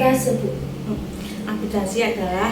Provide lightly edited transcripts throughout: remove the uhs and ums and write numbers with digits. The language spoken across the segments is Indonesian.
arbitrase, Bu? Arbitrasi adalah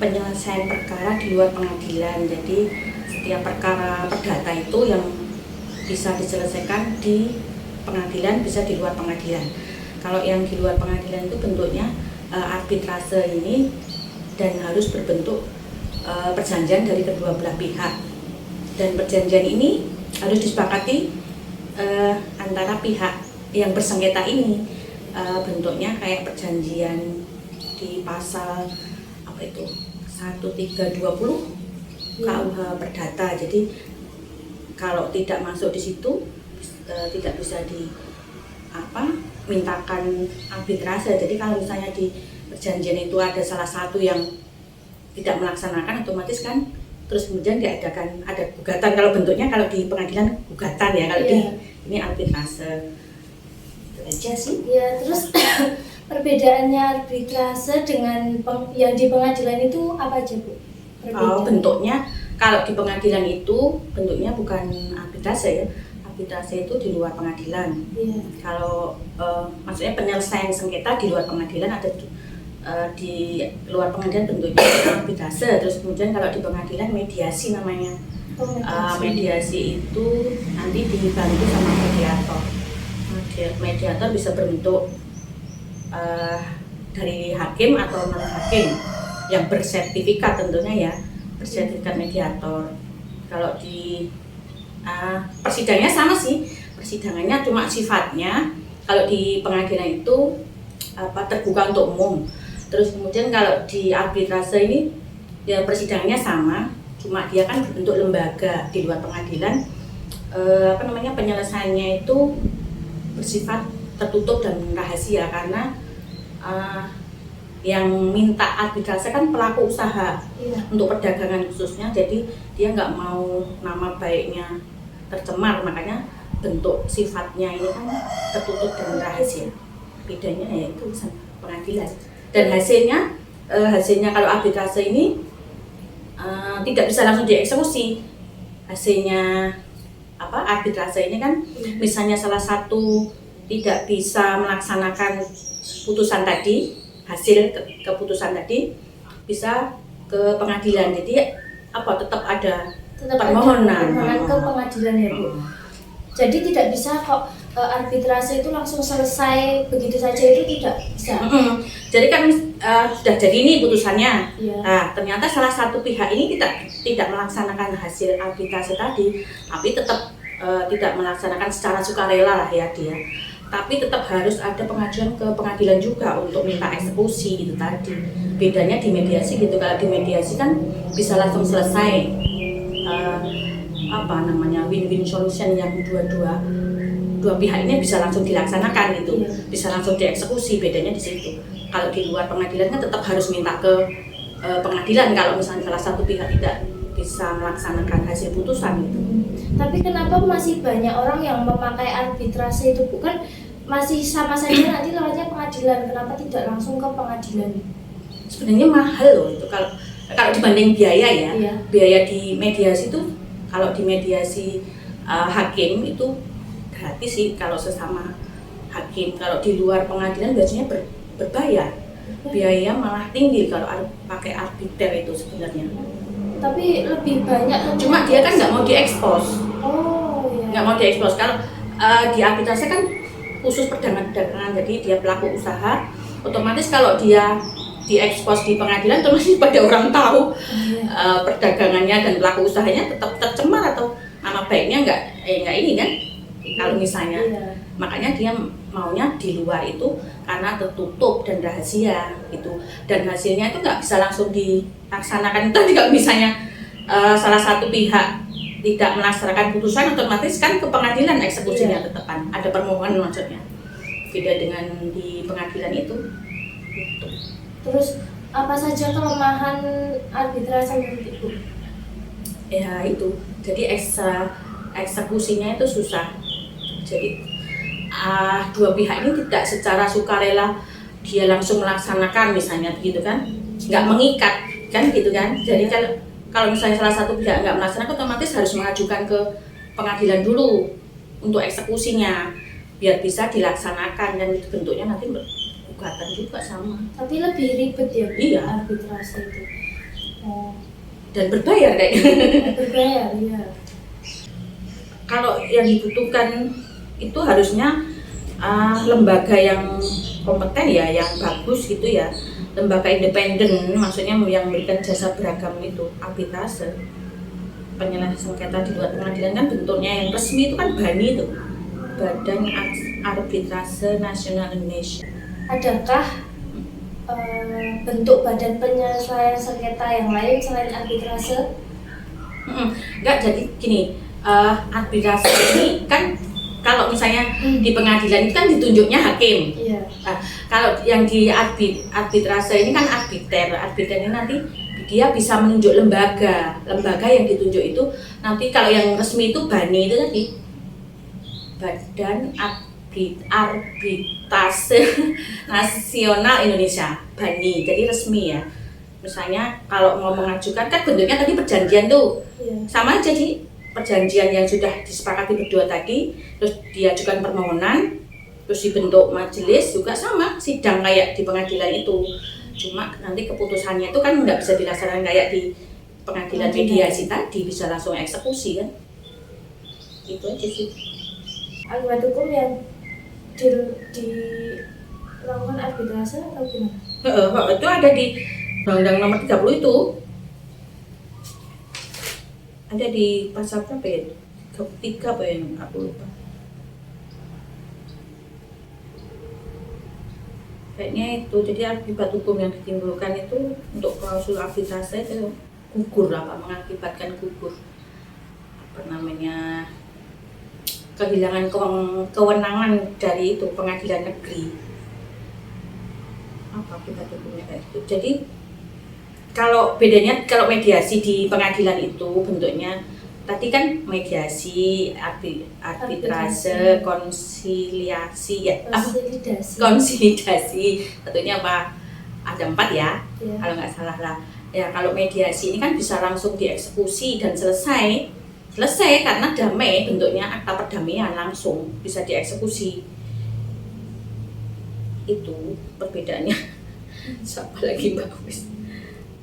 penyelesaian perkara di luar pengadilan. Jadi setiap perkara perdata itu yang bisa diselesaikan di pengadilan bisa di luar pengadilan. Kalau yang di luar pengadilan itu bentuknya arbitrase ini dan harus berbentuk perjanjian dari kedua belah pihak. Dan perjanjian ini harus disepakati antara pihak yang bersengketa ini. Bentuknya kayak perjanjian di pasal apa itu 1320 KUH Perdata. Jadi kalau tidak masuk di situ tidak bisa mintakan arbitrase. Jadi kalau misalnya di perjanjian itu ada salah satu yang tidak melaksanakan, otomatis kan terus kemudian diadakan ada gugatan. Kalau bentuknya kalau di pengadilan gugatan ya, kalau di ini arbitrase. Itu aja sih. Ya, terus perbedaannya arbitrase dengan yang di pengadilan itu apa aja, Bu? Bentuknya kalau di pengadilan itu bentuknya bukan arbitrase ya. Arbitrase itu di luar pengadilan. Kalau maksudnya penyelesaian sengketa di luar pengadilan ada di luar pengadilan bentuknya arbitrase. Terus kemudian kalau di pengadilan mediasi namanya. Mediasi itu nanti dibantu sama mediator. Mediator bisa berbentuk dari hakim atau non hakim yang bersertifikat tentunya ya, bersertifikat mediator. Kalau di persidangannya sama sih, persidangannya cuma sifatnya kalau di pengadilan itu terbuka untuk umum. Terus kemudian kalau di arbitrase ini ya persidangannya sama, cuma dia kan berbentuk lembaga di luar pengadilan. Penyelesaiannya itu bersifat tertutup dan rahasia karena yang minta arbitrase kan pelaku usaha untuk perdagangan khususnya, jadi dia nggak mau nama baiknya tercemar, makanya bentuk sifatnya ini kan tertutup dan rahasia. Bedanya ya itu pengadilan. Dan hasilnya kalau arbitrase ini tidak bisa langsung dieksekusi. Hasilnya arbitrase ini kan misalnya salah satu tidak bisa melaksanakan putusan tadi, hasil keputusan tadi bisa ke pengadilan. Jadi tetap ada permohonan ke pengadilan ya, Bu. Jadi tidak bisa kok arbitrase itu langsung selesai begitu saja, itu tidak bisa. Jadi kan sudah jadi ini putusannya. Nah, ternyata salah satu pihak ini tidak melaksanakan hasil arbitrase tadi, tapi tetap tidak melaksanakan secara sukarela lah ya dia. Tapi tetap harus ada pengajuan ke pengadilan juga untuk minta eksekusi itu tadi. Bedanya di mediasi gitu, kalau di mediasi kan bisa langsung selesai win-win solution yang dua pihak ini bisa langsung dilaksanakan gitu, bisa langsung dieksekusi. Bedanya di situ. Kalau di luar pengadilan kan tetap harus minta ke pengadilan kalau misalnya salah satu pihak tidak bisa melaksanakan hasil putusan gitu. Tapi kenapa masih banyak orang yang memakai arbitrase itu, bukan masih sama saja nanti lewatnya pengadilan, kenapa tidak langsung ke pengadilan? Sebenarnya mahal loh itu kalau dibanding biaya ya. Biaya di mediasi itu, kalau di mediasi hakim itu gratis sih kalau sesama hakim. Kalau di luar pengadilan biasanya berbayar. Biaya malah tinggi kalau pakai arbiter itu sebenarnya. Tapi lebih banyak. Cuma dia kan nggak mau diekspos. Nggak mau diekspos. Kalau di arbitrase kan khusus perdagangan, jadi dia pelaku usaha. Otomatis kalau dia diekspos di pengadilan, otomatis pada orang tahu perdagangannya dan pelaku usahanya tetap tercemar atau nama baiknya nggak ini kan. Kalau misalnya, makanya dia maunya di luar itu karena tertutup dan rahasia gitu, dan hasilnya itu nggak bisa langsung dilaksanakan. Tadi kalau misalnya salah satu pihak tidak melaksanakan putusan, otomatis kan ke pengadilan eksekusinya tetap kan ada permohonan maksudnya. Beda dengan di pengadilan itu. Gitu. Terus apa saja kelemahan arbitrase itu? Ya itu, jadi eksekusinya itu susah. Jadi dua pihak ini tidak secara sukarela dia langsung melaksanakan misalnya gitu kan, nggak mengikat kan gitu kan. Jadi kalau misalnya salah satu pihak nggak melaksanakan, otomatis harus mengajukan ke pengadilan dulu untuk eksekusinya biar bisa dilaksanakan, dan itu bentuknya nanti gugatan juga sama. Tapi lebih ribet ya Bu, Iya. arbitrase itu. Oh, Dan berbayar kayaknya. berbayar ya. Kalau yang dibutuhkan itu harusnya lembaga yang kompeten ya, yang bagus gitu ya, lembaga independen, maksudnya yang memberikan jasa beragam itu, arbitrase. Penyelesaian sengketa di luar pengadilan kan bentuknya yang resmi itu kan BANI itu, Badan Arbitrase Nasional Indonesia. Adakah bentuk badan penyelesaian sengketa yang lain selain arbitrase? Enggak, jadi gini, arbitrase ini kan kalau misalnya di pengadilan itu kan ditunjuknya hakim. Iya. Kalau yang di arbitrase ini kan arbiter ini nanti dia bisa menunjuk lembaga yang ditunjuk itu nanti kalau yang resmi itu BANI itu tadi, Badan Arbitrase Nasional Indonesia, BANI, jadi resmi ya. Misalnya kalau mau mengajukan kan bentuknya tadi perjanjian tuh, Iya. sama aja di perjanjian yang sudah disepakati berdua tadi, terus diajukan permohonan, terus dibentuk majelis juga sama, sidang kayak di pengadilan itu. Cuma nanti keputusannya itu kan nggak bisa dilaksanakan kayak di pengadilan mediasi tadi, bisa langsung eksekusi kan. Itu aja sih. Akibat hukum yang dilakukan arbitrase atau gimana? Itu ada di Undang-Undang Nomor 30 itu. Ada di pasal berapa ya? 3 apa ya? Aku lupa. Kayaknya itu, jadi akibat hukum yang ditimbulkan itu untuk klausul arbitrase itu gugur, mengakibatkan gugur kehilangan kewenangan dari itu pengadilan negeri. Apa akibat hukumnya kayak itu? Jadi kalau bedanya, kalau mediasi di pengadilan itu bentuknya tadi kan mediasi, arbitrase, konsiliasi ya. Konsolidasi. Tentunya apa? Ada 4 ya. Ya. Kalau nggak salah lah. Ya kalau mediasi ini kan bisa langsung dieksekusi dan selesai karena damai, bentuknya akta perdamaian langsung bisa dieksekusi. Itu perbedaannya. Siapa lagi bagus?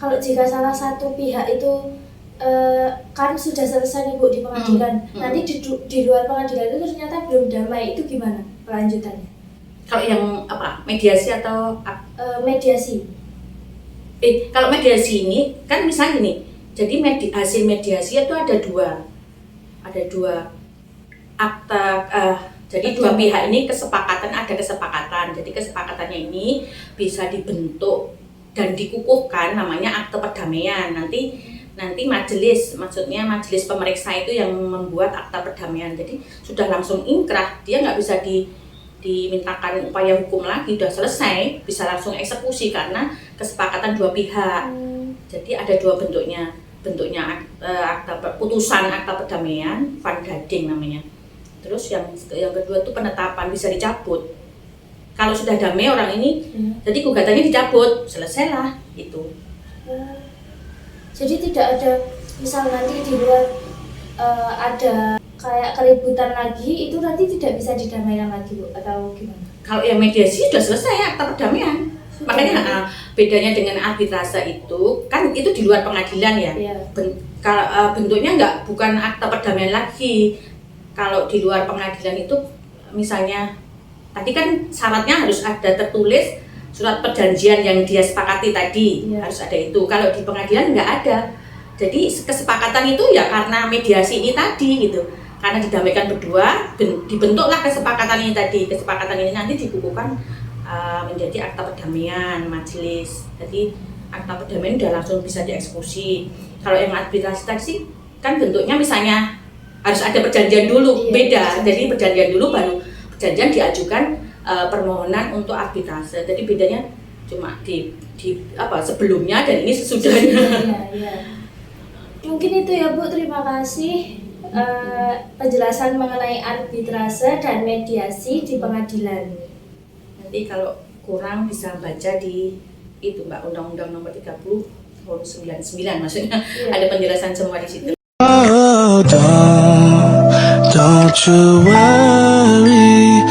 Kalau jika salah satu pihak itu kan sudah selesai nih Bu di pengadilan, nanti di luar pengadilan itu ternyata belum damai, itu gimana kelanjutannya? Kalau yang apa? Mediasi atau Mediasi. Kalau mediasi ini kan misalnya gini, jadi hasil mediasi itu ada dua akta, jadi dua pihak ini ada kesepakatan, jadi kesepakatannya ini bisa dibentuk dan dikukuhkan, namanya akte perdamaian. Nanti majelis pemeriksa itu yang membuat akta perdamaian, jadi sudah langsung inkrah, dia nggak bisa dimintakan upaya hukum lagi, udah selesai, bisa langsung eksekusi karena kesepakatan dua pihak. Jadi ada dua bentuknya putusan akta perdamaian, van dading namanya. Terus yang kedua itu penetapan, bisa dicabut. Kalau sudah damai orang ini, jadi gugatannya dicabut, selesailah itu. Jadi tidak ada, misal nanti di luar ada kayak keributan lagi, itu nanti tidak bisa didamaikan lagi Bu, atau gimana? Kalau yang mediasi sudah selesai akta perdamaian. Makanya bedanya dengan arbitrase itu kan itu di luar pengadilan ya. Iya. Bentuknya bukan akta perdamaian lagi. Kalau di luar pengadilan itu misalnya tadi kan syaratnya harus ada tertulis surat perjanjian yang dia sepakati tadi, iya. Harus ada itu. Kalau di pengadilan nggak ada. Jadi kesepakatan itu ya karena mediasi ini tadi gitu. Karena didamaikan berdua, dibentuklah kesepakatan ini tadi. Kesepakatan ini nanti dikukuhkan menjadi akta perdamaian majelis. Jadi akta perdamaian udah langsung bisa dieksekusi. Kalau yang arbitrase tadi sih kan bentuknya misalnya harus ada perjanjian dulu, iya, beda. Jadi perjanjian dulu baru perjanjian diajukan permohonan untuk arbitrase. Jadi bedanya cuma di sebelumnya dan ini sesudahnya. Iya. Mungkin itu ya Bu, terima kasih penjelasan mengenai arbitrase dan mediasi di pengadilan. Nanti kalau kurang bisa baca di itu Mbak, Undang-Undang Nomor 30 tahun 99, maksudnya yeah. Ada penjelasan semua di situ. Oh, don't you worry.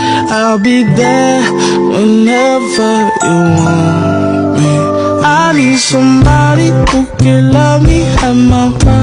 I'll be there whenever you want me. I need somebody who can love me at my worst.